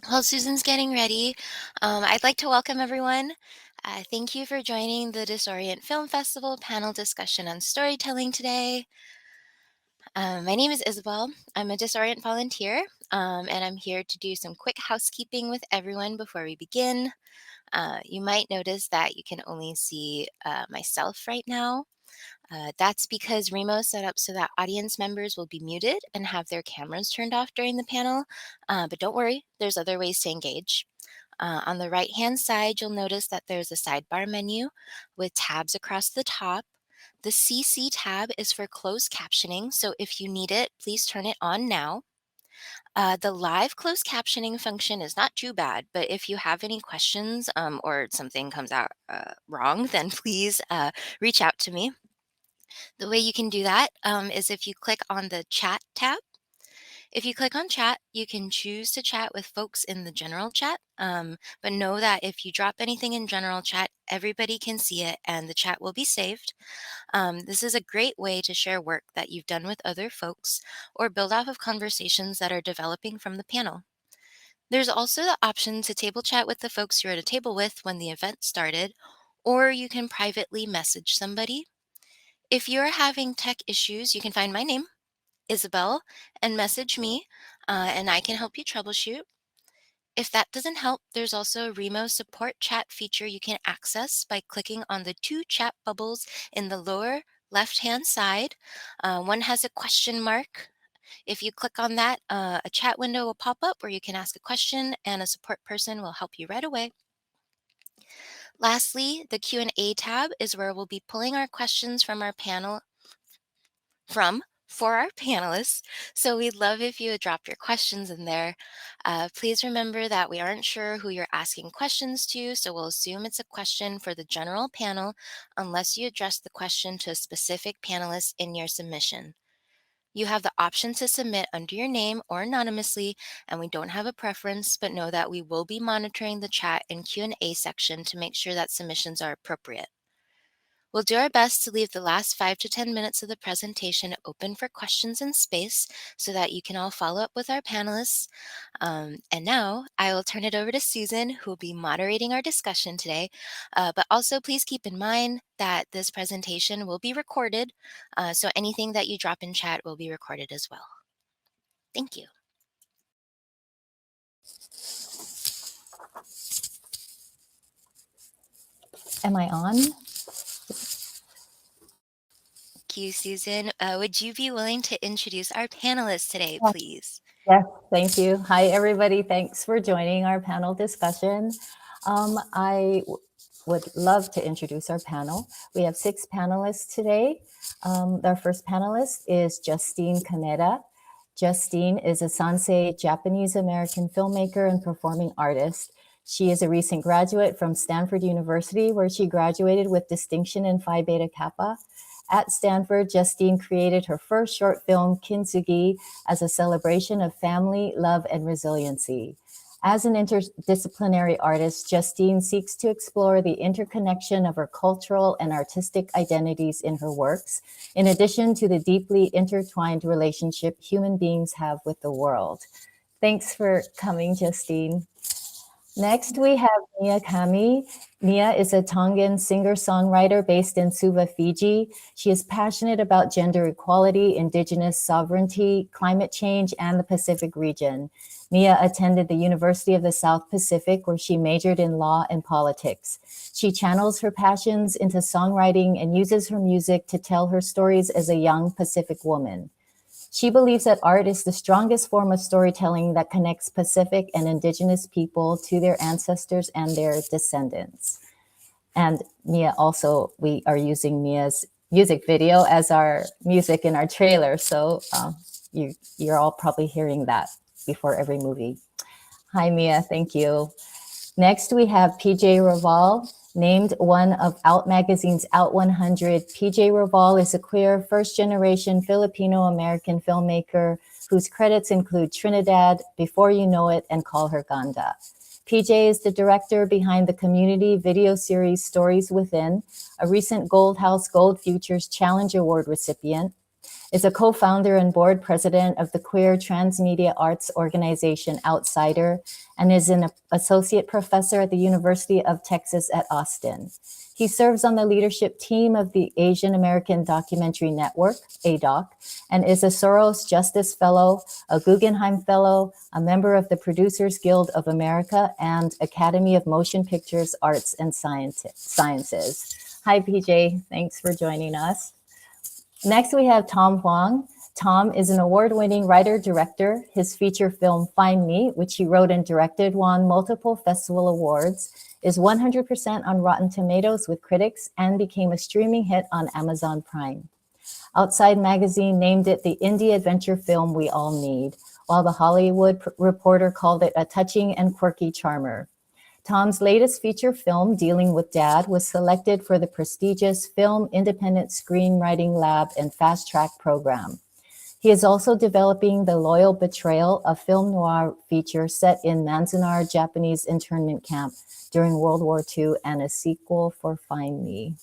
While Susan's getting ready, I'd like to welcome everyone. Thank you for joining the DisOrient Film Festival panel discussion on storytelling today. My name is Isabel. I'm a DisOrient volunteer, and I'm here to do some quick housekeeping with everyone before we begin. You might notice that you can only see myself right now. That's because Remo set up so that audience members will be muted and have their cameras turned off during the panel. But don't worry, there's other ways to engage. On the right-hand side, you'll notice that there's a sidebar menu with tabs across the top. The CC tab is for closed captioning, so if you need it, please turn it on now. The live closed captioning function is not too bad, but if you have any questions or something comes out wrong, then please reach out to me. The way you can do that is if you click on the chat tab. If you click on chat, you can choose to chat with folks in the general chat, but know that if you drop anything in general chat, everybody can see it and the chat will be saved. This is a great way to share work that you've done with other folks or build off of conversations that are developing from the panel. There's also the option to table chat with the folks you're at a table with when the event started, or you can privately message somebody. If you're having tech issues, you can find my name, Isabel, and message me, and I can help you troubleshoot. If that doesn't help, there's also a Remo support chat feature you can access by clicking on the two chat bubbles in the lower left-hand side. One has a question mark. If you click on that, a chat window will pop up where you can ask a question and a support person will help you right away. Lastly, the Q&A tab is where we'll be pulling our questions from our panel for our panelists. So we'd love if you would drop your questions in there. Please remember that we aren't sure who you're asking questions to, so we'll assume it's a question for the general panel unless you address the question to a specific panelist in your submission. You have the option to submit under your name or anonymously, and we don't have a preference, but know that we will be monitoring the chat and Q&A section to make sure that submissions are appropriate. We'll do our best to leave the last 5 to 10 minutes of the presentation open for questions and space so that you can all follow up with our panelists. And now I will turn it over to Susan, who will be moderating our discussion today. But also please keep in mind that this presentation will be recorded, so anything that you drop in chat will be recorded as well. Thank you. Am I on? Thank you, Susan. Would you be willing to introduce our panelists today, please? Yes, thank you. Hi, everybody. Thanks for joining our panel discussion. I would love to introduce our panel. We have 6 panelists today. Our first panelist is Justine Kaneda. Justine is a Sansei Japanese-American filmmaker and performing artist. She is a recent graduate from Stanford University, where she graduated with distinction in Phi Beta Kappa. At Stanford, Justine created her first short film, Kintsugi, as a celebration of family, love, and resiliency. As an interdisciplinary artist, Justine seeks to explore the interconnection of her cultural and artistic identities in her works, in addition to the deeply intertwined relationship human beings have with the world. Thanks for coming, Justine. Next, we have Mia Kami. Mia is a Tongan singer-songwriter based in Suva, Fiji. She is passionate about gender equality, indigenous sovereignty, climate change, and the Pacific region. Mia attended the University of the South Pacific, where she majored in law and politics. She channels her passions into songwriting and uses her music to tell her stories as a young Pacific woman. She believes that art is the strongest form of storytelling that connects Pacific and Indigenous people to their ancestors and their descendants. And Mia also, we are using Mia's music video as our music in our trailer. So you're all probably hearing that before every movie. Hi, Mia, thank you. Next, we have PJ Raval. Named one of Out Magazine's Out 100, PJ Raval is a queer first-generation Filipino-American filmmaker whose credits include Trinidad, Before You Know It, and Call Her Ganda. PJ is the director behind the community video series Stories Within, a recent Gold House Gold Futures Challenge Award recipient. is a co-founder and board president of the queer transmedia arts organization Outsider, and is an associate professor at the University of Texas at Austin. He serves on the leadership team of the Asian American Documentary Network, ADOC, and is a Soros Justice Fellow, a Guggenheim Fellow, a member of the Producers Guild of America, and Academy of Motion Pictures Arts and Sciences. Hi, PJ. Thanks for joining us. Next, we have Tom Huang. Tom is an award-winning writer-director. His feature film, Find Me, which he wrote and directed, won multiple festival awards, is 100% on Rotten Tomatoes with critics, and became a streaming hit on Amazon Prime. Outside Magazine named it the indie adventure film we all need, while The Hollywood Reporter called it a touching and quirky charmer. Tom's latest feature film, Dealing with Dad, was selected for the prestigious Film Independent Screenwriting Lab and Fast Track program. He is also developing The Loyal Betrayal, a film noir feature set in Manzanar Japanese internment camp during World War II, and a sequel for Find Me.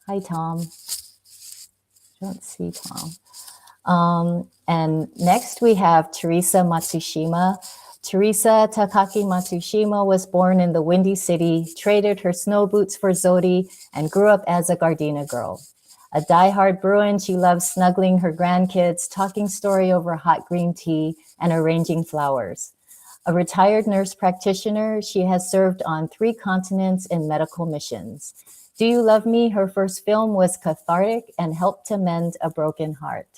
Hi, Tom. Don't see Tom. And next we have Teresa Matsushima. Teresa Takaki Matsushima was born in the Windy City, traded her snow boots for Zodi, and grew up as a Gardena girl. A diehard Bruin, she loves snuggling her grandkids, talking story over hot green tea, and arranging flowers. A retired nurse practitioner, she has served on 3 continents in medical missions. Do You Love Me? Her first film was cathartic and helped to mend a broken heart.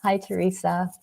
Hi, Teresa.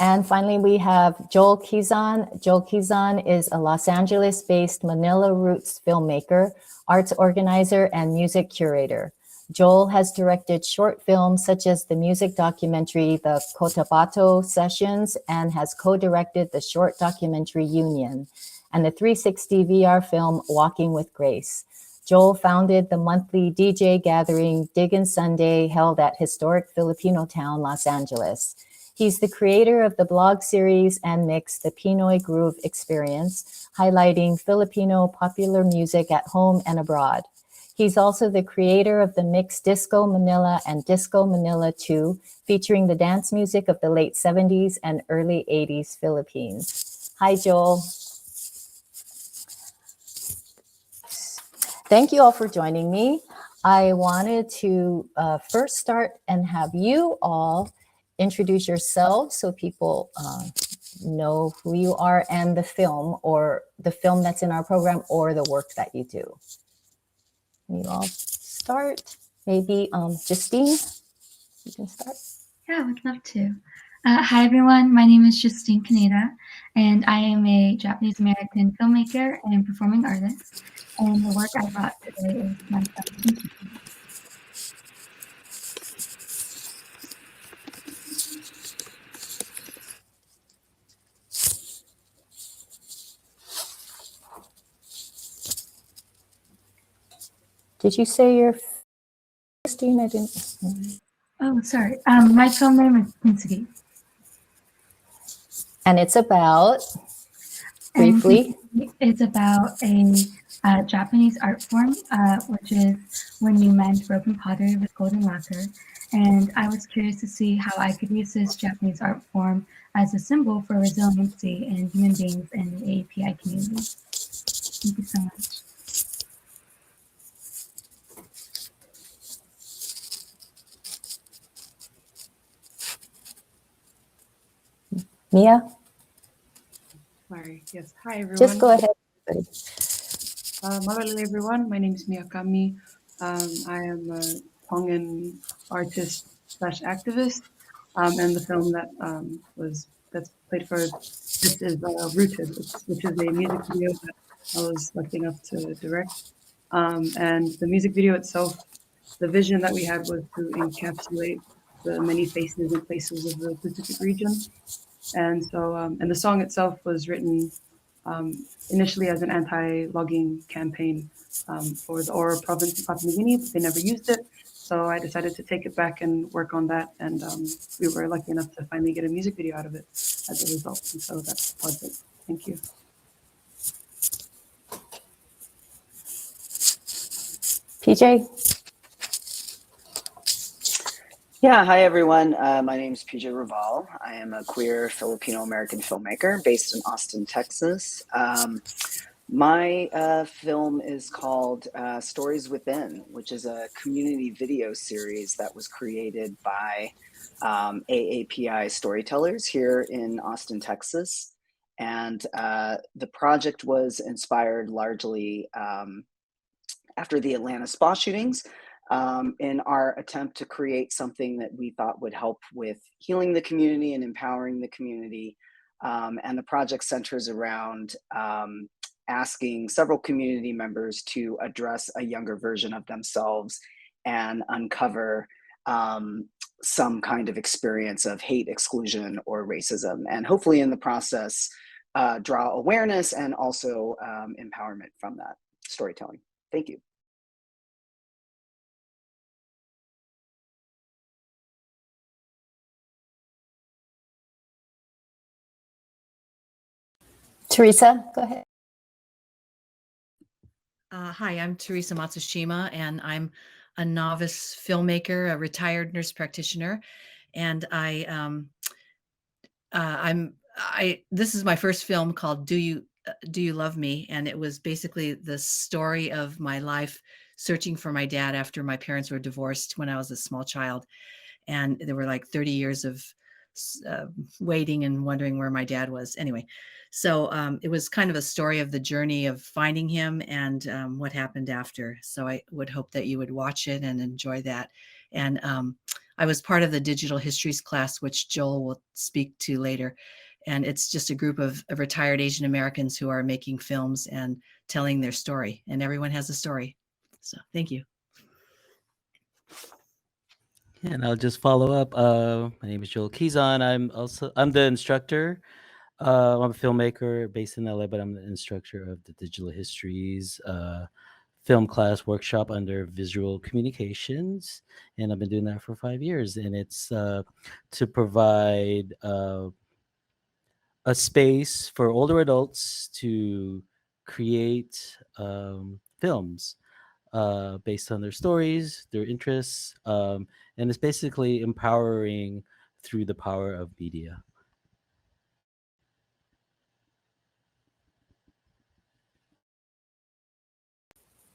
And finally, we have Joel Kizan. Joel Kizan is a Los Angeles-based Manila roots filmmaker, arts organizer, and music curator. Joel has directed short films such as the music documentary The Cotabato Sessions, and has co-directed the short documentary Union and the 360 VR film Walking with Grace. Joel founded the monthly DJ gathering Diggin' Sunday, held at historic Filipino town, Los Angeles. He's the creator of the blog series and mix, The Pinoy Groove Experience, highlighting Filipino popular music at home and abroad. He's also the creator of the mix Disco Manila and Disco Manila 2, featuring the dance music of the late 70s and early 80s Philippines. Hi, Joel. Thank you all for joining me. I wanted to first start and have you all introduce yourselves so people know who you are and the film, or the film that's in our program, or the work that you do. You all start. Maybe Justine, you can start. Yeah, I would love to. Hi, everyone. My name is Justine Kaneda, and I am a Japanese-American filmmaker and performing artist. And the work I brought today is my film. Did you say your Justine? I didn't. Oh, sorry. My film name is Kintsugi. And it's about, briefly. It's about a Japanese art form, which is when you mend broken pottery with golden lacquer. And I was curious to see how I could use this Japanese art form as a symbol for resiliency in human beings in the API community. Thank you so much. Mia? Sorry. Yes. Hi, everyone. Just go ahead. Mahalo, everyone. My name is Miyakami. I am a Tongan artist slash activist, and the film that that's played for this is Rooted, which is a music video that I was lucky enough to direct. And the music video itself, the vision that we had was to encapsulate the many faces and places of the Pacific region. And so, and the song itself was written initially as an anti-logging campaign for the Ora province of Papua New Guinea, but they never used it. So I decided to take it back and work on that. And we were lucky enough to finally get a music video out of it as a result. And so that's the project. Thank you. PJ? Yeah, hi everyone. My name is PJ Raval. I am a queer Filipino American filmmaker based in Austin, Texas. My film is called Stories Within, which is a community video series that was created by AAPI storytellers here in Austin, Texas. And the project was inspired largely after the Atlanta spa shootings, in our attempt to create something that we thought would help with healing the community and empowering the community. And the project centers around asking several community members to address a younger version of themselves and uncover some kind of experience of hate, exclusion, or racism. And hopefully, in the process, draw awareness and also empowerment from that storytelling. Thank you. Teresa, go ahead. Hi, I'm Teresa Matsushima, and I'm a novice filmmaker, a retired nurse practitioner, and this is my first film called Do You Love Me? And it was basically the story of my life searching for my dad after my parents were divorced when I was a small child. And there were like 30 years of waiting and wondering where my dad was. Anyway, so it was kind of a story of the journey of finding him and what happened after. So I would hope that you would watch it and enjoy that. And I was part of the digital histories class, which Joel will speak to later. And it's just a group of retired Asian Americans who are making films and telling their story. And everyone has a story. So thank you. And I'll just follow up. My name is Joel Kizan. I'm the instructor. I'm a filmmaker based in LA, but I'm the instructor of the Digital Histories film class workshop under visual communications, and I've been doing that for 5 years. And it's to provide a space for older adults to create films based on their stories, their interests, and it's basically empowering through the power of media.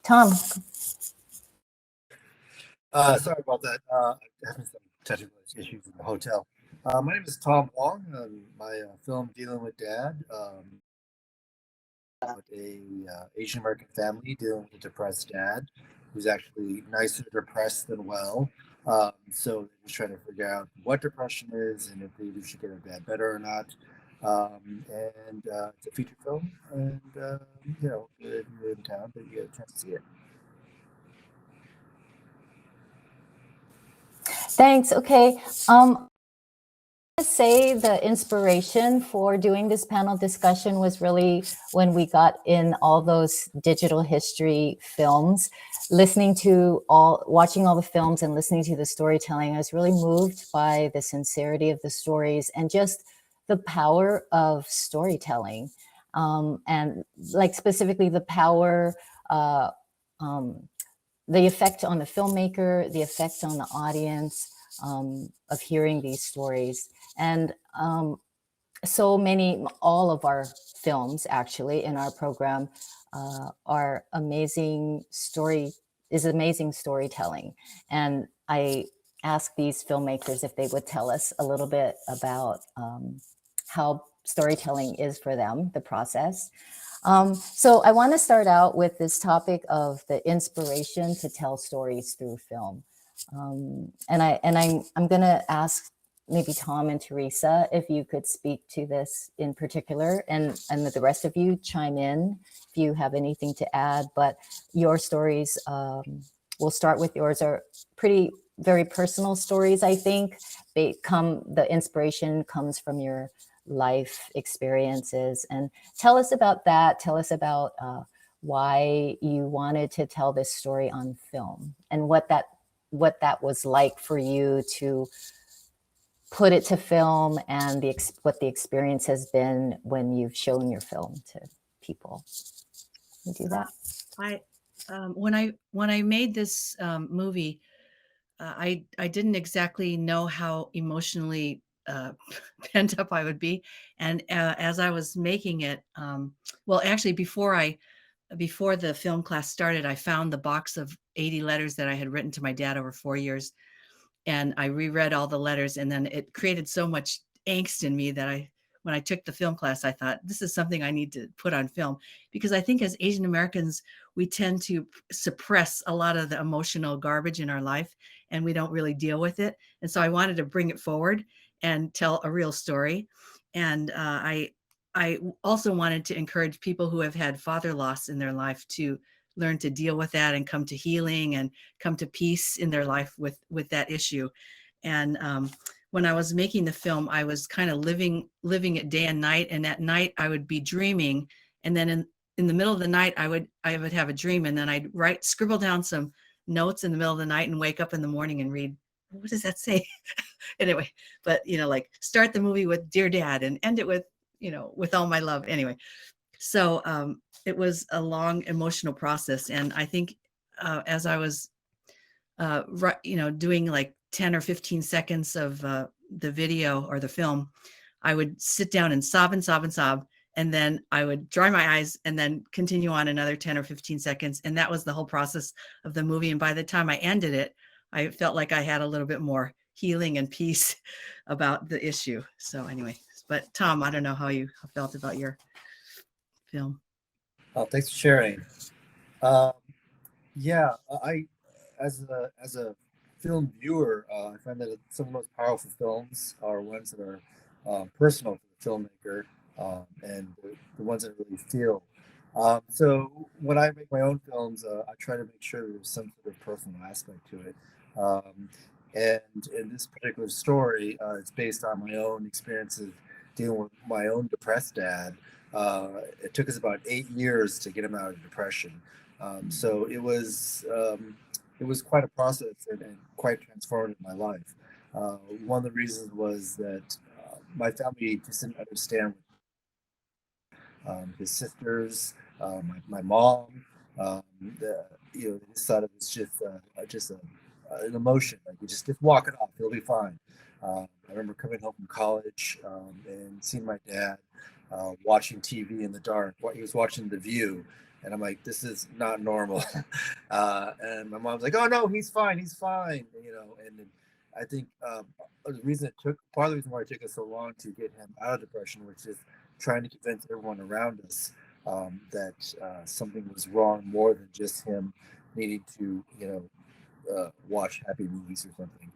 Tom. Sorry about that. Having some technical issues in the hotel. My name is Tom Wong. My film Dealing with Dad, about a Asian American family dealing with a depressed dad who's actually nicer depressed than well. So they're just trying to figure out what depression is and if they should get their dad better or not. And it's a feature film, and if you're in town, then you get a chance to see it. Thanks. Okay. Say the inspiration for doing this panel discussion was really when we got in all those digital history films, watching all the films and listening to the storytelling. I was really moved by the sincerity of the stories and just the power of storytelling, and like specifically the power, the effect on the filmmaker, the effect on the audience, of hearing these stories. And all of our films actually in our program are amazing storytelling. And I asked these filmmakers if they would tell us a little bit about how storytelling is for them, the process. So I want to start out with this topic of the inspiration to tell stories through film. And I'm going to ask maybe Tom and Teresa if you could speak to this in particular, and the rest of you chime in if you have anything to add. But your stories, we'll start with yours, are very personal stories. I think the inspiration comes from your life experiences. And tell us about that. Tell us about why you wanted to tell this story on film and what that was like for you to put it to film, and what the experience has been when you've shown your film to people. You do that. When I made this movie, I didn't exactly know how emotionally pent up I would be. And as I was making it, well, actually, before the film class started, I found the box of 80 letters that I had written to my dad over 4 years, and I reread all the letters, and then it created so much angst in me that when I took the film class, I thought, this is something I need to put on film, because I think as Asian Americans, we tend to suppress a lot of the emotional garbage in our life, and we don't really deal with it. And so I wanted to bring it forward and tell a real story. And I also wanted to encourage people who have had father loss in their life to learn to deal with that and come to healing and come to peace in their life with that issue. And when I was making the film, I was kind of living it day and night. And at night I would be dreaming. And then in the middle of the night, I would have a dream, and then I'd scribble down some notes in the middle of the night and wake up in the morning and read, what does that say? Anyway, but like start the movie with "Dear Dad" and end it with, "With all my love." Anyway, so it was a long emotional process. And I think as I was doing like 10 or 15 seconds of the video or the film, I would sit down and sob and sob and sob, and then I would dry my eyes and then continue on another 10 or 15 seconds. And that was the whole process of the movie. And by the time I ended it, I felt like I had a little bit more healing and peace about the issue. So anyway, but Tom, I don't know how you felt about your film. Oh, thanks for sharing. Um, yeah, I as a film viewer, I find that some of the most powerful films are ones that are personal to the filmmaker, and the ones that really feel. So when I make my own films, I try to make sure there's some sort of personal aspect to it. And in this particular story, it's based on my own experiences dealing with my own depressed dad. It took us about 8 years to get him out of depression. So it was quite a process, and quite transformative in my life. One of the reasons was that my family just didn't understand his sisters, my mom. The, they just thought it was just an emotion. Like you just walk it off, he'll be fine. I remember coming home from college and seeing my dad watching TV in the dark. He was watching The View, and I'm like, this is not normal. And my mom's like, oh no, he's fine, he's fine. And I think part of the reason why it took us so long to get him out of depression was just trying to convince everyone around us that something was wrong, more than just him needing to, watch happy movies or something.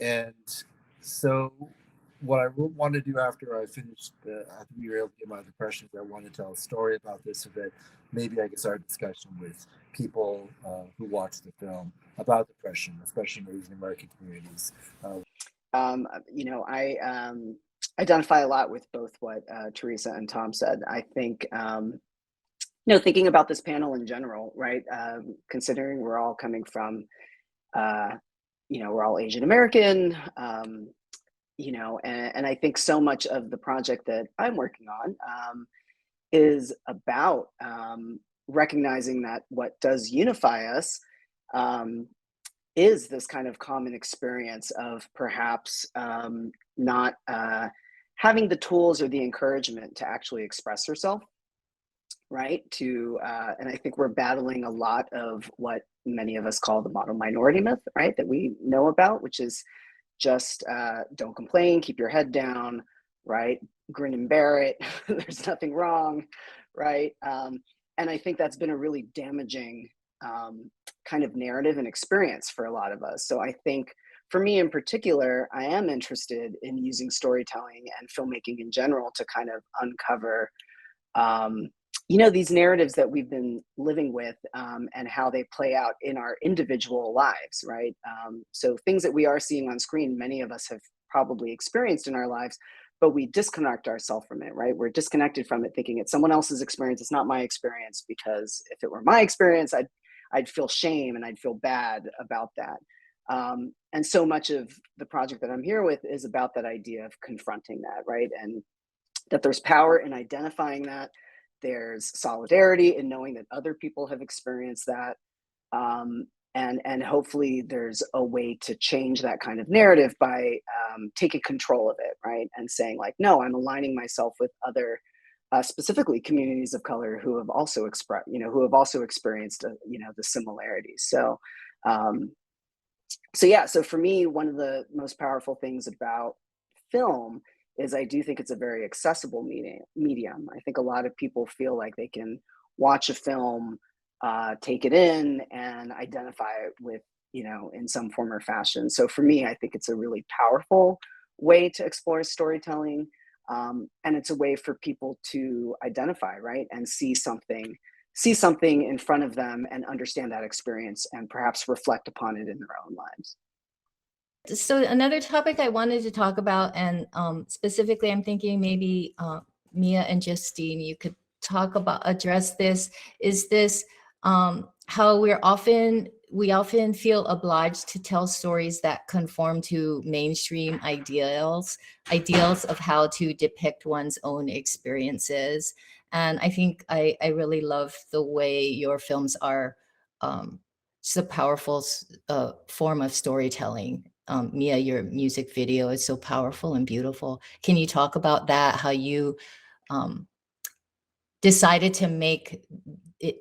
And so, what I wanted to do after I finished, after we were able to get my depression, is I wanted to tell a story about this, so that maybe I could start a discussion with people who watch the film about depression, especially in Asian American communities. I identify a lot with both what Teresa and Tom said. I think, thinking about this panel in general, right? Considering we're all coming from, we're all Asian American, and I think so much of the project that I'm working on is about recognizing that what does unify us is this kind of common experience of perhaps not having the tools or the encouragement to actually express yourself, right? And I think we're battling a lot of what many of us call the model minority myth, right? That we know about, which is just don't complain, keep your head down, right? Grin and bear it. There's nothing wrong, right? And I think that's been a really damaging kind of narrative and experience for a lot of us. So I think for me in particular, I am interested in using storytelling and filmmaking in general to kind of uncover, these narratives that we've been living with, and how they play out in our individual lives, right? So things that we are seeing on screen, many of us have probably experienced in our lives, but we disconnect ourselves from it, right? We're disconnected from it, thinking it's someone else's experience. It's not my experience, because if it were my experience, I'd feel shame and I'd feel bad about that. And so much of the project that I'm here with is about that idea of confronting that, right? And that there's power in identifying that. There's solidarity in knowing that other people have experienced that. and hopefully there's a way to change that kind of narrative by taking control of it, right? And saying like, no, I'm aligning myself with other, specifically communities of color who have also expressed, who have also experienced, the similarities. Um, so yeah, so for me, one of the most powerful things about film is I do think it's a very accessible medium. I think a lot of people feel like they can watch a film, take it in, and identify it with, in some form or fashion. So for me, I think it's a really powerful way to explore storytelling. And it's a way for people to identify, right, and see something in front of them and understand that experience and perhaps reflect upon it in their own lives. So another topic I wanted to talk about, and specifically, I'm thinking maybe Mia and Justine, you could address this. Is this how we often feel obliged to tell stories that conform to mainstream ideals of how to depict one's own experiences? And I think I really love the way your films are just a powerful form of storytelling. Mia, your music video is so powerful and beautiful. Can you talk about that? How you decided to make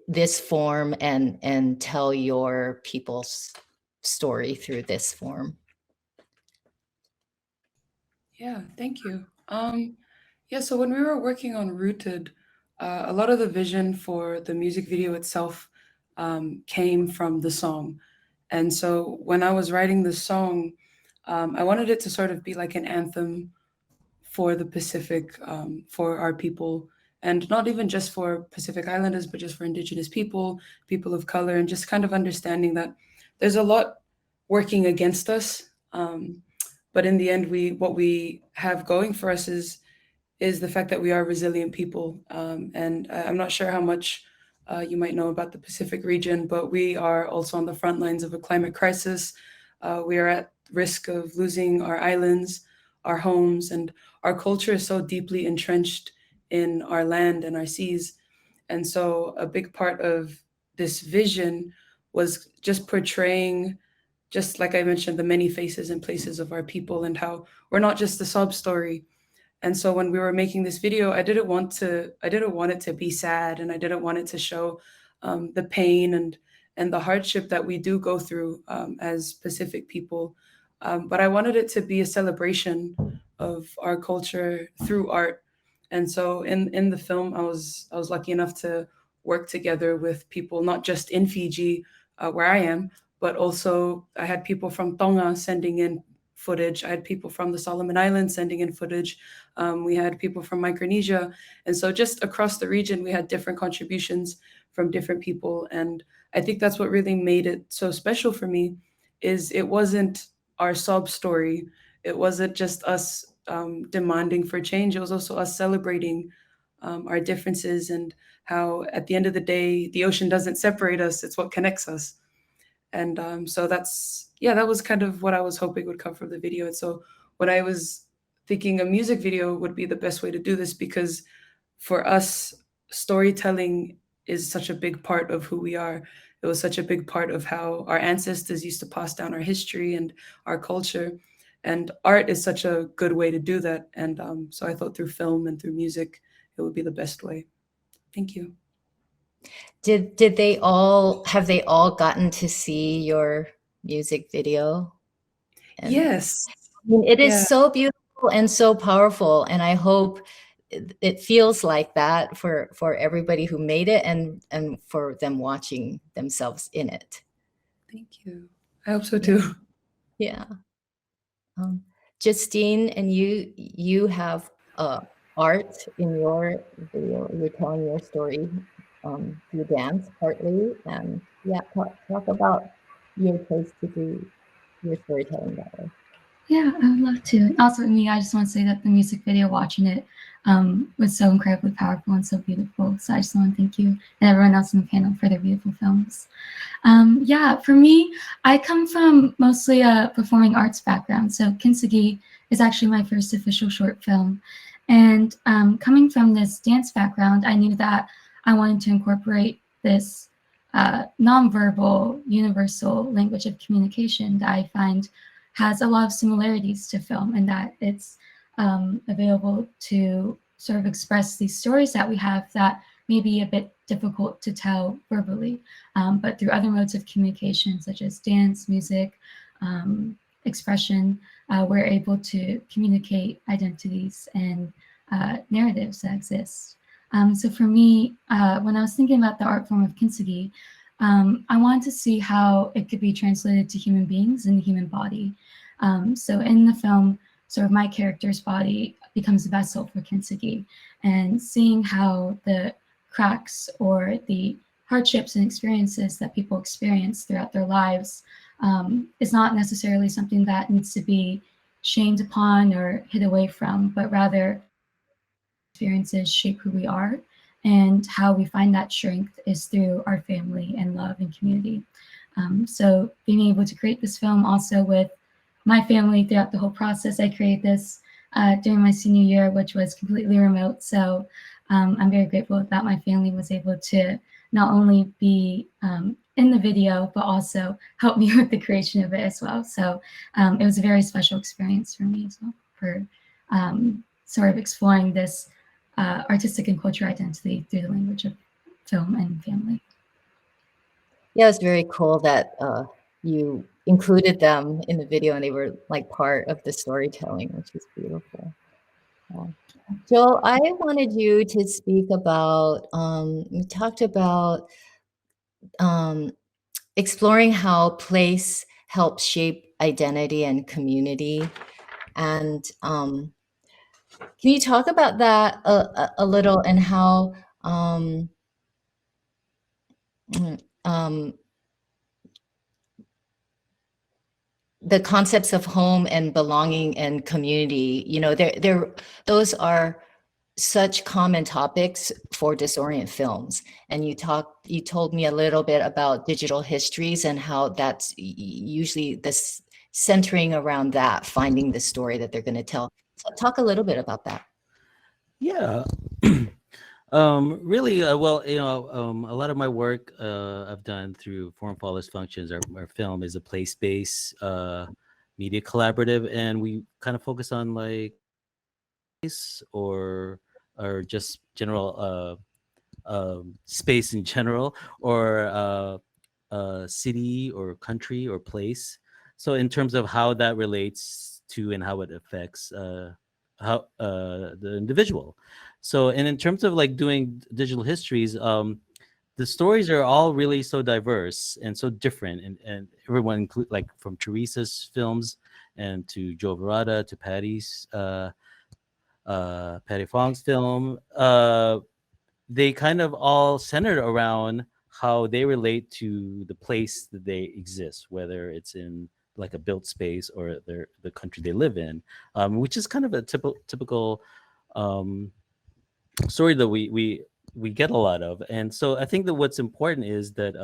this form and tell your people's story through this form? Yeah, thank you. Yeah, so when we were working on Rooted, a lot of the vision for the music video itself came from the song. And so when I was writing the song, I wanted it to sort of be like an anthem for the Pacific, for our people, and not even just for Pacific Islanders, but just for Indigenous people, people of color, and just kind of understanding that there's a lot working against us. But in the end, what we have going for us is the fact that we are resilient people. And I'm not sure how much you might know about the Pacific region, but we are also on the front lines of a climate crisis. We are at risk of losing our islands, our homes, and our culture is so deeply entrenched in our land and our seas. And so a big part of this vision was just portraying, just like I mentioned, the many faces and places of our people and how we're not just a sob story. And so when we were making this video, I didn't want it to be sad, and I didn't want it to show the pain and the hardship that we do go through as Pacific people. But I wanted it to be a celebration of our culture through art. And so in the film, I was lucky enough to work together with people not just in Fiji, where I am, but also I had people from Tonga sending in footage. I had people from the Solomon Islands sending in footage. We had people from Micronesia. And so just across the region, we had different contributions from different people. And I think that's what really made it so special for me is it wasn't our sob story. It wasn't just us demanding for change. It was also us celebrating our differences and how at the end of the day, the ocean doesn't separate us. It's what connects us. And so that was kind of what I was hoping would come from the video. And so when I was thinking a music video would be the best way to do this, because for us, storytelling is such a big part of who we are. It was such a big part of how our ancestors used to pass down our history and our culture. And art is such a good way to do that. And so I thought through film and through music, it would be the best way. Thank you. Have they all gotten to see your music video? And Yes. I mean, it Yeah. is so beautiful and so powerful, and I hope it feels like that for everybody who made it and for them watching themselves in it. Thank you. I hope so too. Yeah. Justine, and you have art in your video. You're telling your story through dance partly, and yeah, talk about your choice to do your storytelling that way. Yeah, I would love to. Also, me, I just want to say that the music video, watching it, was so incredibly powerful and so beautiful. So I just want to thank you and everyone else in the panel for their beautiful films. Yeah, for me, I come from mostly a performing arts background. So Kintsugi is actually my first official short film. And coming from this dance background, I knew that I wanted to incorporate this nonverbal universal language of communication that I find has a lot of similarities to film, and that it's available to sort of express these stories that we have that may be a bit difficult to tell verbally, but through other modes of communication such as dance, music, expression, we're able to communicate identities and narratives that exist. So for me, when I was thinking about the art form of kintsugi, I wanted to see how it could be translated to human beings in the human body. So in the film, sort of my character's body becomes a vessel for kintsugi, and seeing how the cracks or the hardships and experiences that people experience throughout their lives is not necessarily something that needs to be shamed upon or hid away from, but rather experiences shape who we are, and how we find that strength is through our family and love and community. So being able to create this film also with my family throughout the whole process, I created this during my senior year, which was completely remote. So I'm very grateful that my family was able to not only be in the video, but also help me with the creation of it as well. So it was a very special experience for me as well, for sort of exploring this artistic and cultural identity through the language of film and family. Yeah, it's very cool that you included them in the video and they were like part of the storytelling, which is beautiful. Yeah. Joel, I wanted you to speak about, you talked about exploring how place helps shape identity and community. And can you talk about that a little, and how the concepts of home and belonging and community, you know, those are such common topics for DisOrient films. And you told me a little bit about digital histories and how that's usually this centering around that, finding the story that they're going to tell. So talk a little bit about that. Yeah. Really, well, a lot of my work I've done through Foreign Follows Functions. Our film is a place-based media collaborative, and we kind of focus on like or just general space in general, or city or country or place. So in terms of how that relates to and how it affects how the individual. So, and in terms of like doing digital histories, the stories are all really so diverse and so different, and everyone include, like, from Teresa's films and to Joe Verata to Patty Fong's film. They kind of all centered around how they relate to the place that they exist, whether it's in like a built space or the country they live in, which is kind of a typical story that we get a lot of. And so I think that what's important is that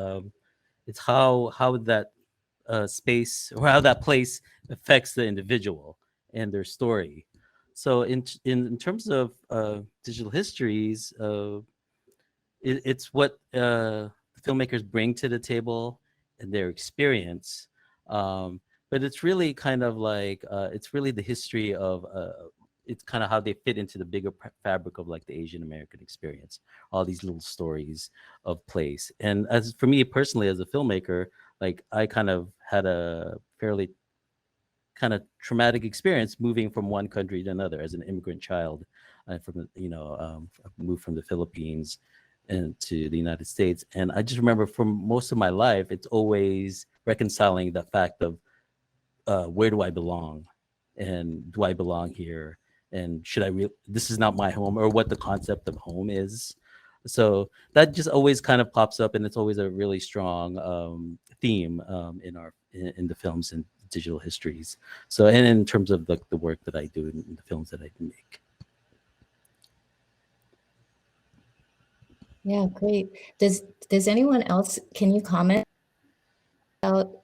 it's how that space or how that place affects the individual and their story. So in terms of digital histories, it's what filmmakers bring to the table and their experience. But it's really kind of like it's really the history of it's kind of how they fit into the bigger fabric of like the Asian American experience, all these little stories of place. And as for me personally, as a filmmaker, like I kind of had a fairly kind of traumatic experience moving from one country to another as an immigrant child. I moved from the Philippines and to the United States, and I just remember for most of my life, it's always reconciling the fact of where do I belong, and do I belong here, and should this is not my home, or what the concept of home is. So that just always kind of pops up, and it's always a really strong theme in the films and digital histories. So, and in terms of the work that I do in the films that I make. Yeah, great. Does anyone else, can you comment about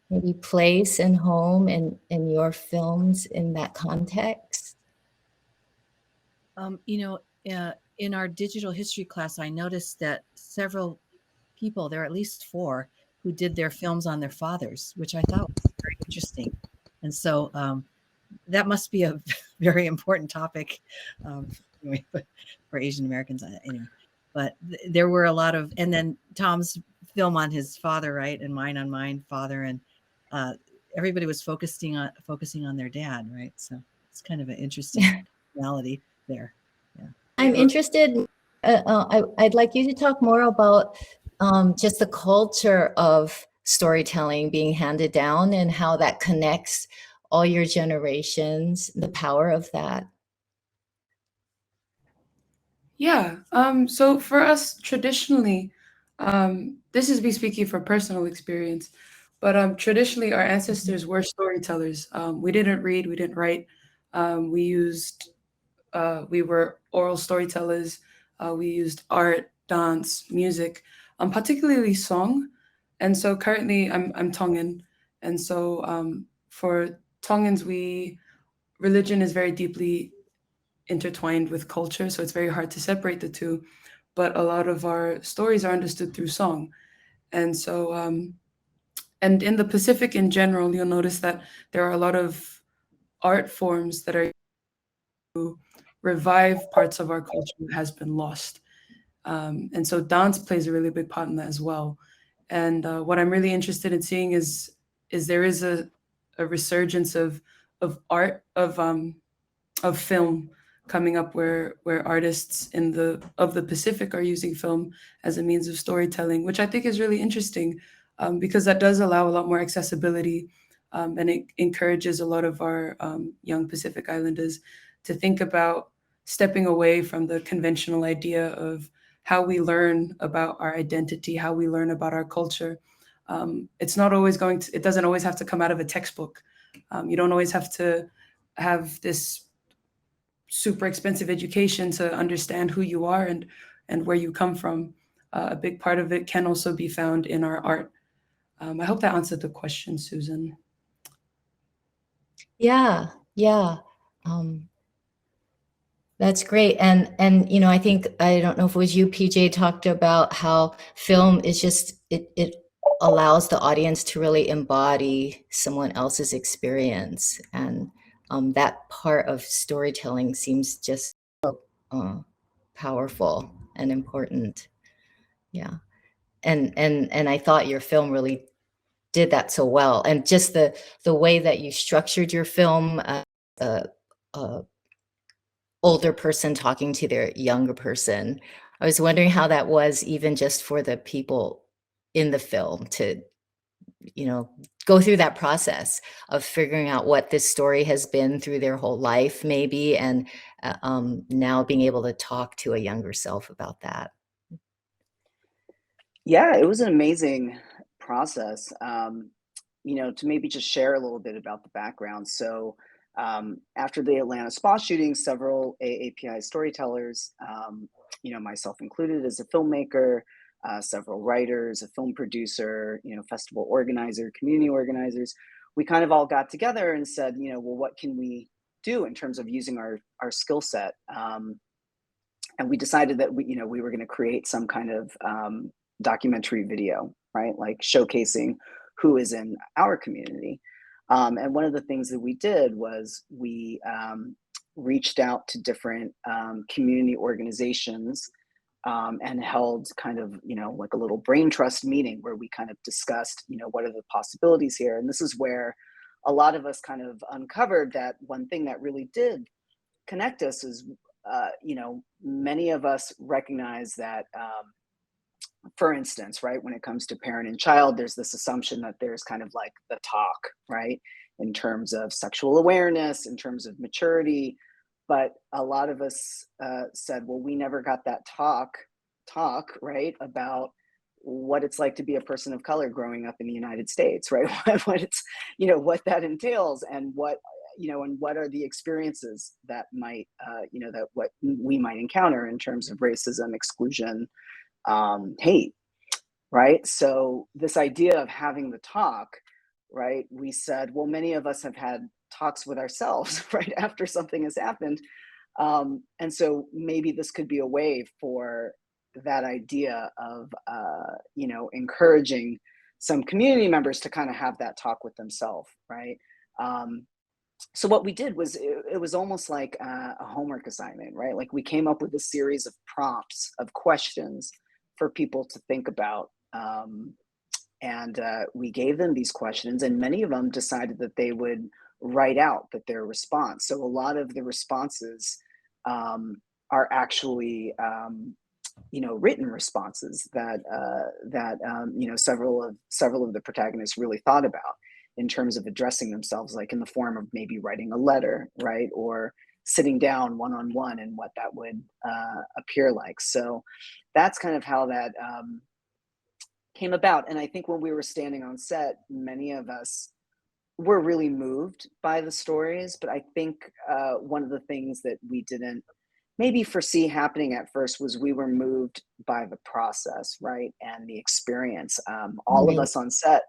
maybe place and home and your films in that context? In our digital history class, I noticed that several people. There are at least 4 who did their films on their fathers, which I thought was very interesting. And so that must be a very important topic anyway, for Asian Americans anyway. But there were a lot of, and then Tom's film on his father, right, and mine on mine father, and everybody was focusing on their dad, right? So it's kind of an interesting reality there. Yeah. I'm interested. I'd like you to talk more about just the culture of storytelling being handed down and how that connects all your generations, the power of that. Yeah. So for us, traditionally, this is me speaking from personal experience, but traditionally, our ancestors were storytellers. We didn't read, we didn't write. We used, we were oral storytellers. We used art, dance, music, particularly song. And so currently, I'm Tongan, and so for Tongans, we religion is very deeply intertwined with culture, so it's very hard to separate the two. But a lot of our stories are understood through song, and so and in the Pacific in general, you'll notice that there are a lot of art forms that are to revive parts of our culture that has been lost. And so dance plays a really big part in that as well. And what I'm really interested in seeing is there is a resurgence of art of film coming up where artists in the Pacific are using film as a means of storytelling, which I think is really interesting because that does allow a lot more accessibility and it encourages a lot of our young Pacific Islanders to think about stepping away from the conventional idea of how we learn about our identity, how we learn about our culture. It's not always going to, it doesn't always have to come out of a textbook. You don't always have to have this super expensive education to understand who you are and where you come from. A big part of it can also be found in our art. I hope that answered the question, Susan. Yeah, yeah. That's great. And you know, I think, I don't know if it was you, PJ, talked about how film is just, it allows the audience to really embody someone else's experience. And that part of storytelling seems just powerful and important. Yeah. And I thought your film really did that so well. And just the way that you structured your film, uh, uh, older person talking to their younger person. I was wondering how that was even just for the people in the film to, you know, go through that process of figuring out what this story has been through their whole life, maybe, and now being able to talk to a younger self about that. Yeah, it was an amazing process. To maybe just share a little bit about the background. So, after the Atlanta spa shooting, several AAPI storytellers, myself included as a filmmaker, several writers, a film producer, festival organizer, community organizers, we kind of all got together and said, well, what can we do in terms of using our skill set? And we decided that we were going to create some kind of documentary video, right? Like showcasing who is in our community. And one of the things that we did was we reached out to different community organizations and held kind of, like a little brain trust meeting where we kind of discussed, what are the possibilities here? And this is where a lot of us kind of uncovered that one thing that really did connect us is, many of us recognize that, for instance, right, when it comes to parent and child, there's this assumption that there's kind of like the talk, right, in terms of sexual awareness, in terms of maturity. But a lot of us said, well, we never got that talk, right, about what it's like to be a person of color growing up in the United States, right? What it's, what that entails and what are the experiences that might, that what we might encounter in terms of racism, exclusion, hate, right? So this idea of having the talk, right? We said, well, many of us have had talks with ourselves, right, after something has happened. And so maybe this could be a way for that idea of, encouraging some community members to kind of have that talk with themselves, right? Um, so what we did was it was almost like a homework assignment, right? Like we came up with a series of prompts of questions for people to think about. And we gave them these questions, and many of them decided that they would write out that their response. So a lot of the responses um, are actually written responses that several of the protagonists really thought about in terms of addressing themselves, like in the form of maybe writing a letter, right, or sitting down one on one, and what that would appear like. So that's kind of how that came about. And I think when we were standing on set, many of us were really moved by the stories. But I think one of the things that we didn't maybe foresee happening at first was we were moved by the process, right, and the experience. All of Right. us on set,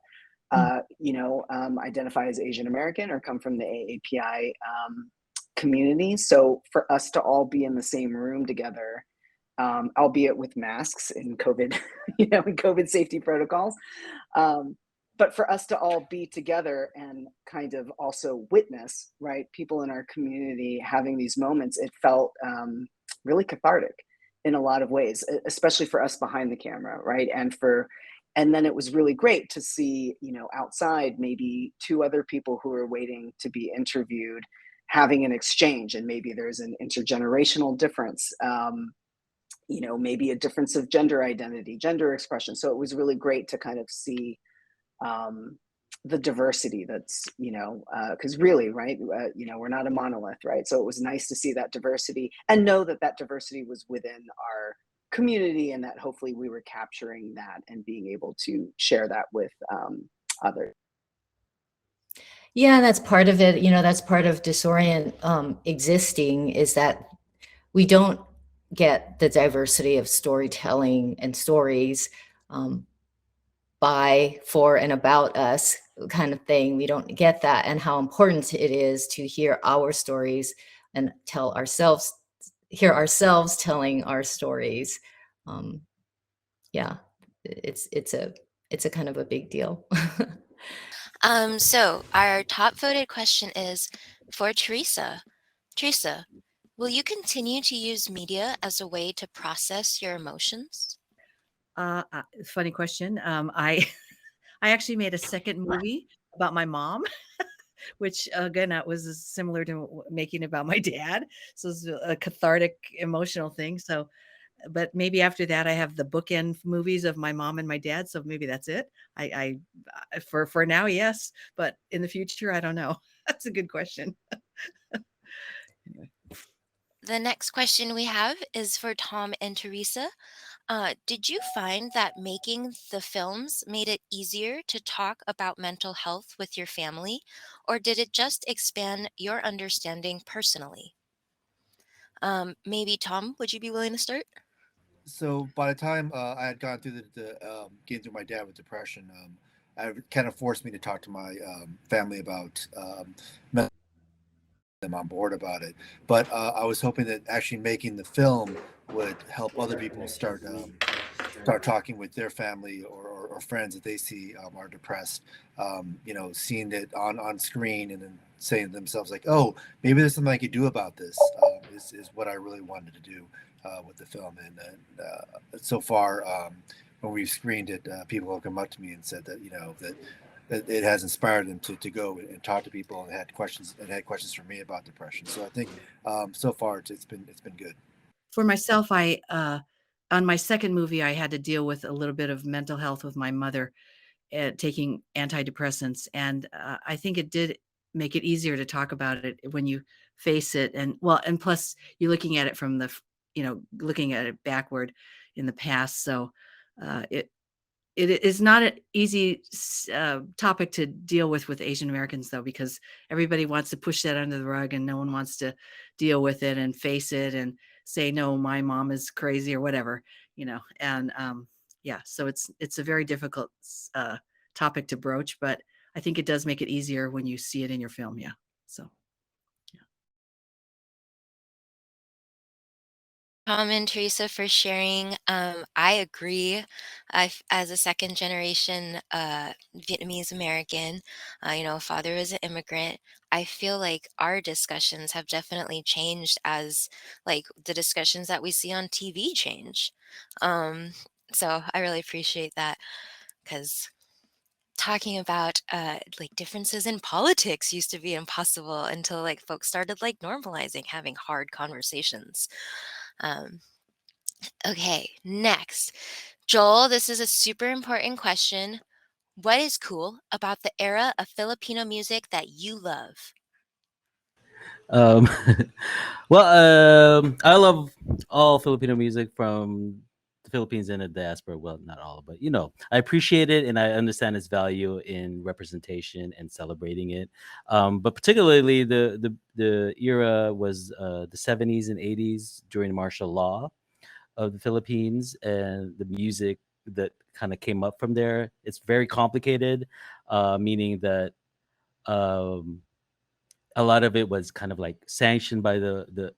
Mm. identify as Asian American or come from the AAPI community. So for us to all be in the same room together, albeit with masks and COVID, and COVID safety protocols. Um, but for us to all be together and kind of also witness, right, people in our community having these moments, it felt really cathartic in a lot of ways, especially for us behind the camera, right? And then it was really great to see, outside maybe two other people who are waiting to be interviewed having an exchange, and maybe there's an intergenerational difference. Maybe a difference of gender identity, gender expression. So it was really great to kind of see um, the diversity that's, because really, right, we're not a monolith, right? So it was nice to see that diversity and know that that diversity was within our community, and that hopefully we were capturing that and being able to share that with others. Yeah, that's part of it. That's part of Disorient existing, is that we don't get the diversity of storytelling and stories um, by, for, and about us kind of thing. We don't get that, and how important it is to hear our stories and hear ourselves telling our stories. Um, yeah, it's a kind of a big deal. So our top voted question is for Teresa. Teresa, will you continue to use media as a way to process your emotions? Funny question. I I actually made a second movie about my mom, which again was similar to making about my dad. So it's a cathartic, emotional thing. So, but maybe after that, I have the bookend movies of my mom and my dad. So maybe that's it. For now, yes, but in the future, I don't know. That's a good question. Anyway. The next question we have is for Tom and Teresa. Did you find that making the films made it easier to talk about mental health with your family, or did it just expand your understanding personally? Maybe Tom, would you be willing to start? So by the time I had gone through the getting through my dad with depression, it kind of forced me to talk to my family about them on board about it. But I was hoping that actually making the film would help other people start talking with their family or friends that they see are depressed. Seeing it on screen and then saying to themselves like, "Oh, maybe there's something I could do about this." Is what I really wanted to do with the film. And so far, when we've screened it, people have come up to me and said that that it has inspired them to go and talk to people and had questions for me about depression. So I think so far it's been good. For myself, I on my second movie, I had to deal with a little bit of mental health with my mother taking antidepressants, and I think it did make it easier to talk about it when you face it, and well, and plus you're looking at it from looking at it backward in the past, so it is not an easy topic to deal with Asian Americans, though, because everybody wants to push that under the rug and no one wants to deal with it and face it and say, no, my mom is crazy or whatever, and yeah, so it's a very difficult topic to broach, but I think it does make it easier when you see it in your film. Yeah. So. Tom and Teresa for sharing. I agree. As a second generation Vietnamese American, father was an immigrant. I feel like our discussions have definitely changed as like the discussions that we see on TV change. Um, so I really appreciate that because talking about like differences in politics used to be impossible until like folks started like normalizing having hard conversations. Um, Okay, next. Joel, this is a super important question. What is cool about the era of Filipino music that you love? Um, well, I love all Filipino music from the Philippines and the diaspora. Well, not all, but I appreciate it and I understand its value in representation and celebrating it. But particularly the era was the 70s and 80s during martial law of the Philippines and the music that kind of came up from there. It's very complicated, meaning that. Um, a lot of it was kind of like sanctioned by the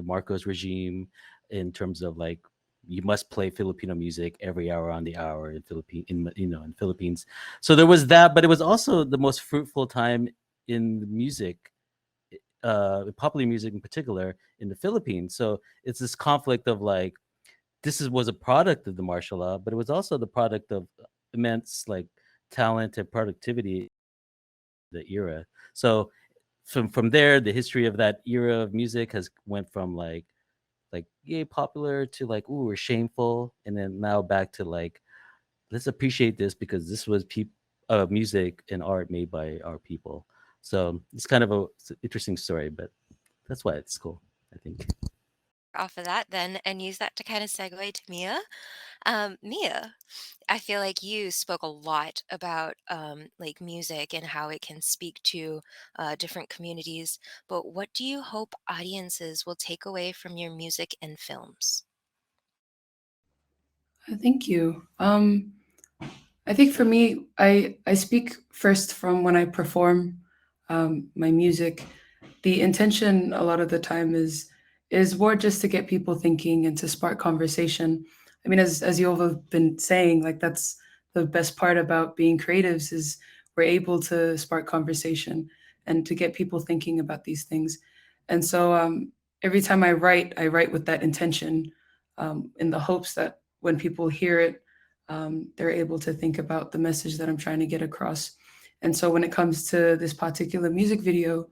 Marcos regime in terms of like you must play Filipino music every hour on the hour in in Philippines. So there was that, but it was also the most fruitful time in the music, popular music in particular in the Philippines. So it's this conflict of like was a product of the martial law, but it was also the product of immense like talent and productivity the era. So from there, the history of that era of music has went from like yay popular to like ooh we're shameful, and then now back to like let's appreciate this because this was music and art made by our people. So it's an interesting story, but that's why it's cool, I think. Off of that, then, and use that to kind of segue to Mia. Mia, I feel like you spoke a lot about like music and how it can speak to different communities. But what do you hope audiences will take away from your music and films? Thank you. I think for me, I speak first from when I perform my music. The intention a lot of the time is more just to get people thinking and to spark conversation. I mean, as you all have been saying, like that's the best part about being creatives is we're able to spark conversation and to get people thinking about these things. And so every time I write with that intention in the hopes that when people hear it, they're able to think about the message that I'm trying to get across. And so when it comes to this particular music video,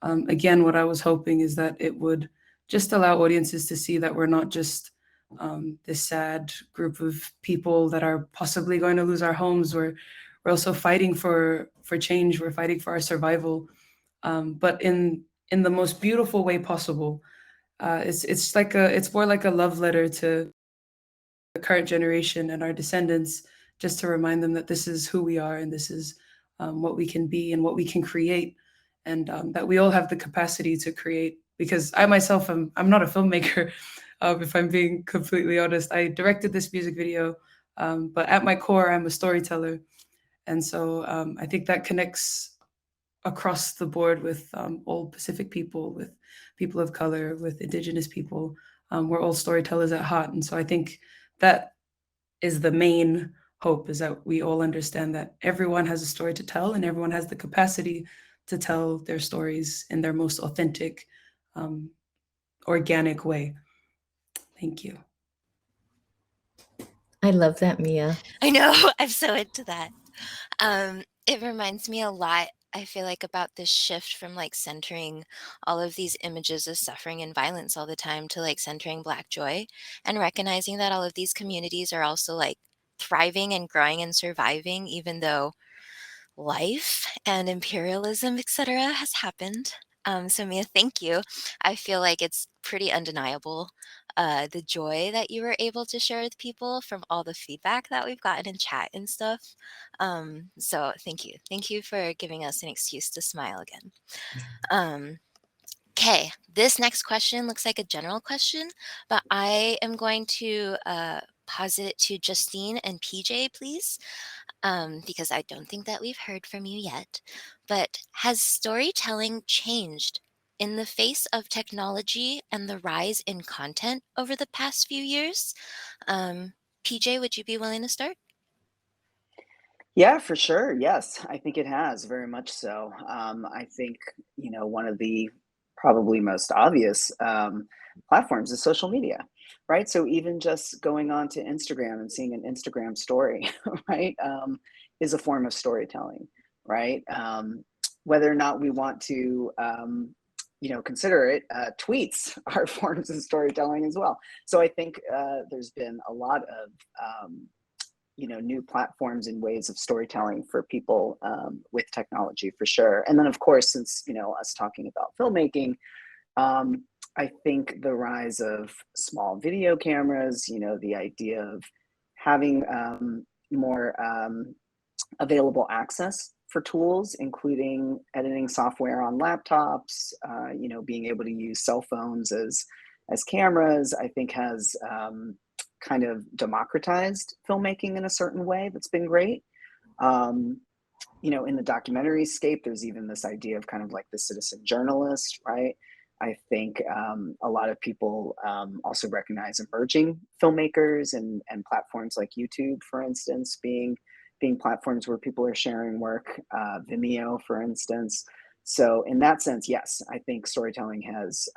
again, what I was hoping is that it would just allow audiences to see that we're not just this sad group of people that are possibly going to lose our homes. We're also fighting for change. We're fighting for our survival, but in the most beautiful way possible. It's more like a love letter to the current generation and our descendants, just to remind them that this is who we are and this is what we can be and what we can create, and that we all have the capacity to create. Because I myself I'm not a filmmaker, if I'm being completely honest. I directed this music video, but at my core, I'm a storyteller, and so I think that connects across the board with all Pacific people, with people of color, with Indigenous people. We're all storytellers at heart, and so I think that is the main hope, is that we all understand that everyone has a story to tell and everyone has the capacity to tell their stories in their most authentic, um, organic way. Thank you. I love that, Mia. I know, I'm so into that. It reminds me a lot, I feel like, about this shift from like centering all of these images of suffering and violence all the time to like centering Black joy and recognizing that all of these communities are also like thriving and growing and surviving, even though life and imperialism, etc., has happened. So, Mia, thank you. I feel like it's pretty undeniable the joy that you were able to share with people from all the feedback that we've gotten in chat and stuff. So, thank you. Thank you for giving us an excuse to smile again. Um, Okay, this next question looks like a general question, but I am going to posit it to Justine and PJ, please, because I don't think that we've heard from you yet. But has storytelling changed in the face of technology and the rise in content over the past few years? PJ, would you be willing to start? Yeah, for sure. Yes, I think it has very much so. I think, one of the probably most obvious platforms is social media, right? So even just going on to Instagram and seeing an Instagram story, right, is a form of storytelling, right? Whether or not we want to, consider it, tweets are forms of storytelling as well. So I think there's been a lot of new platforms and ways of storytelling for people with technology for sure. And then of course, since us talking about filmmaking, I think the rise of small video cameras, the idea of having more available access for tools, including editing software on laptops, being able to use cell phones as cameras, I think has kind of democratized filmmaking in a certain way that's been great. Um, in the documentary scape, there's even this idea of kind of like the citizen journalist, right? I think a lot of people also recognize emerging filmmakers and platforms like YouTube, for instance, being platforms where people are sharing work, Vimeo, for instance. So in that sense, yes, I think storytelling has,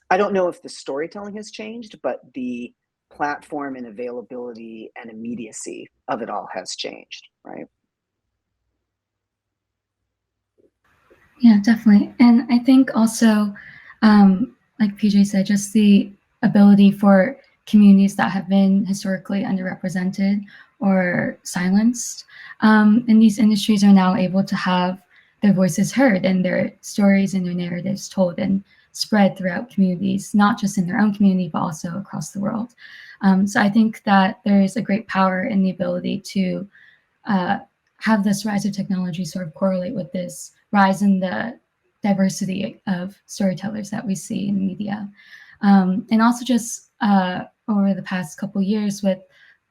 I don't know if the storytelling has changed, but the platform and availability and immediacy of it all has changed, right? Yeah, definitely. And I think also, like PJ said, just the ability for communities that have been historically underrepresented or silenced in these industries are now able to have their voices heard and their stories and their narratives told and spread throughout communities, not just in their own community, but also across the world. So I think that there is a great power in the ability to uh, have this rise of technology sort of correlate with this rise in the diversity of storytellers that we see in media. And also just over the past couple years with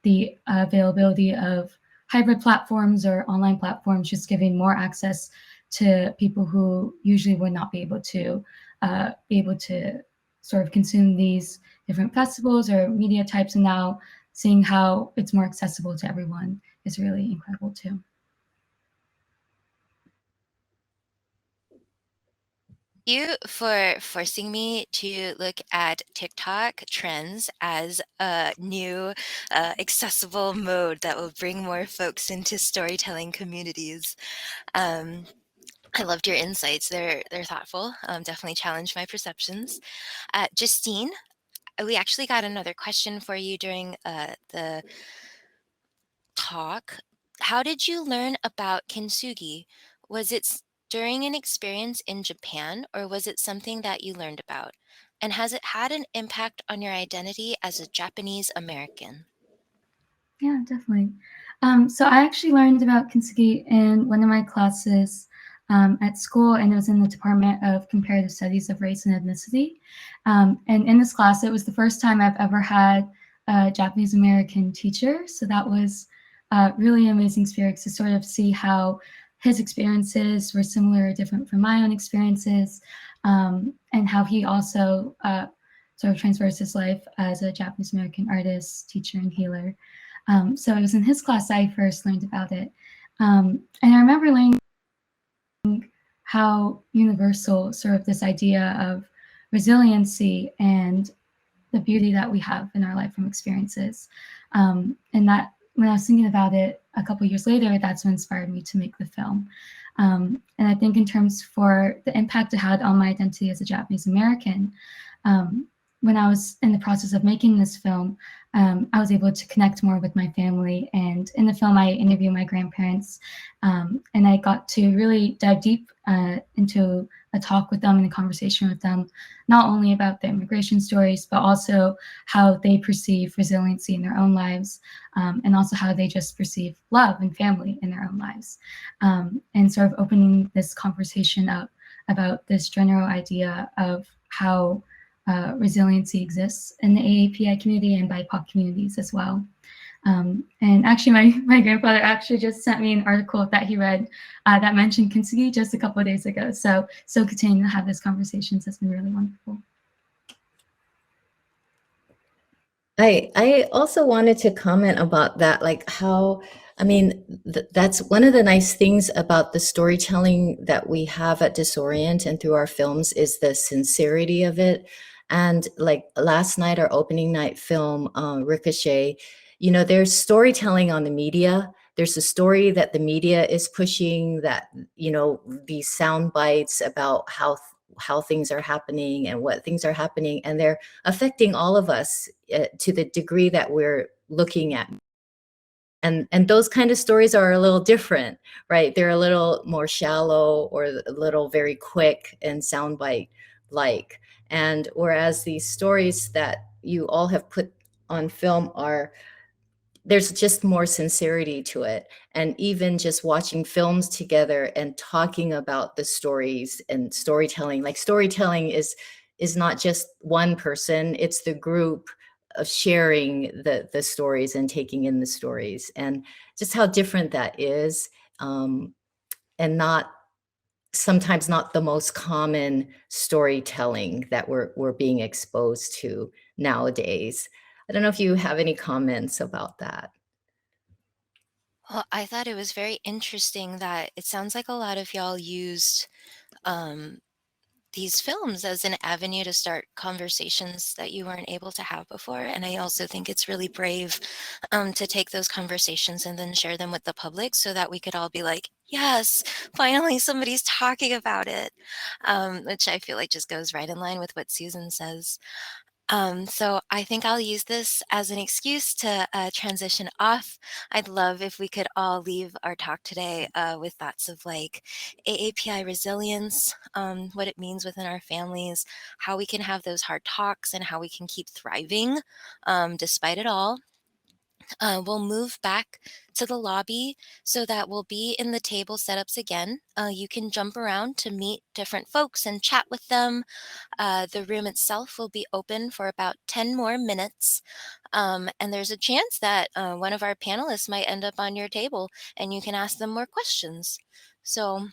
the availability of hybrid platforms or online platforms, just giving more access to people who usually would not be able to sort of consume these different festivals or media types, and now seeing how it's more accessible to everyone is really incredible too. You for forcing me to look at TikTok trends as a new accessible mode that will bring more folks into storytelling communities. Um, I loved your insights. They're thoughtful. Definitely challenged my perceptions. Justine, we actually got another question for you during the talk. How did you learn about kintsugi? Was it during an experience in Japan, or was it something that you learned about? And has it had an impact on your identity as a Japanese American? Yeah, definitely. So I actually learned about kintsugi in one of my classes at school, and it was in the Department of Comparative Studies of Race and Ethnicity. And in this class, it was the first time I've ever had a Japanese American teacher. So that was really amazing experience to sort of see how his experiences were similar or different from my own experiences, and how he also sort of transversed his life as a Japanese American artist, teacher, and healer. So it was in his class I first learned about it. And I remember learning how universal sort of this idea of resiliency and the beauty that we have in our life from experiences. And that when I was thinking about it a couple years later, that's what inspired me to make the film. And I think in terms for the impact it had on my identity as a Japanese American, when I was in the process of making this film, I was able to connect more with my family. And in the film, I interview my grandparents, and I got to really dive deep into a talk with them and a conversation with them, not only about the immigration stories, but also how they perceive resiliency in their own lives, and also how they just perceive love and family in their own lives. And sort of opening this conversation up about this general idea of how resiliency exists in the AAPI community and BIPOC communities as well. And actually, my grandfather actually just sent me an article that he read that mentioned kintsugi just a couple of days ago. So continuing to have those conversations has been really wonderful. I also wanted to comment about that, like how, I mean, that's one of the nice things about the storytelling that we have at DisOrient and through our films is the sincerity of it. And like last night, our opening night film, Ricochet, you know, there's storytelling on the media. There's a story that the media is pushing, that, you know, these sound bites about how things are happening and what things are happening, and they're affecting all of us to the degree that we're looking at. And those kind of stories are a little different, right? They're a little more shallow or a little very quick and soundbite like. And whereas these stories that you all have put on film are, there's just more sincerity to it. And even just watching films together and talking about the stories and storytelling, like storytelling is not just one person, it's the group of sharing the stories and taking in the stories, and just how different that is. And not sometimes not the most common storytelling that we're being exposed to nowadays. I don't know if you have any comments about that. Well, I thought it was very interesting that it sounds like a lot of y'all used um, these films as an avenue to start conversations that you weren't able to have before. And I also think it's really brave to take those conversations and then share them with the public so that we could all be like, yes, finally somebody's talking about it, which I feel like just goes right in line with what Susan says. So I think I'll use this as an excuse to transition off. I'd love if we could all leave our talk today with thoughts of like AAPI resilience, what it means within our families, how we can have those hard talks, and how we can keep thriving despite it all. We'll move back to the lobby so that we'll be in the table setups again. You can jump around to meet different folks and chat with them. The room itself will be open for about 10 more minutes. And there's a chance that one of our panelists might end up on your table and you can ask them more questions. So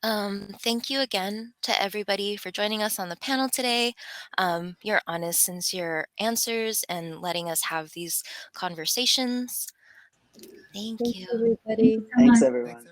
thank you again to everybody for joining us on the panel today. Your honest, sincere answers and letting us have these conversations. Thank Thanks, you. Thank everybody. you so Thanks, much. everyone.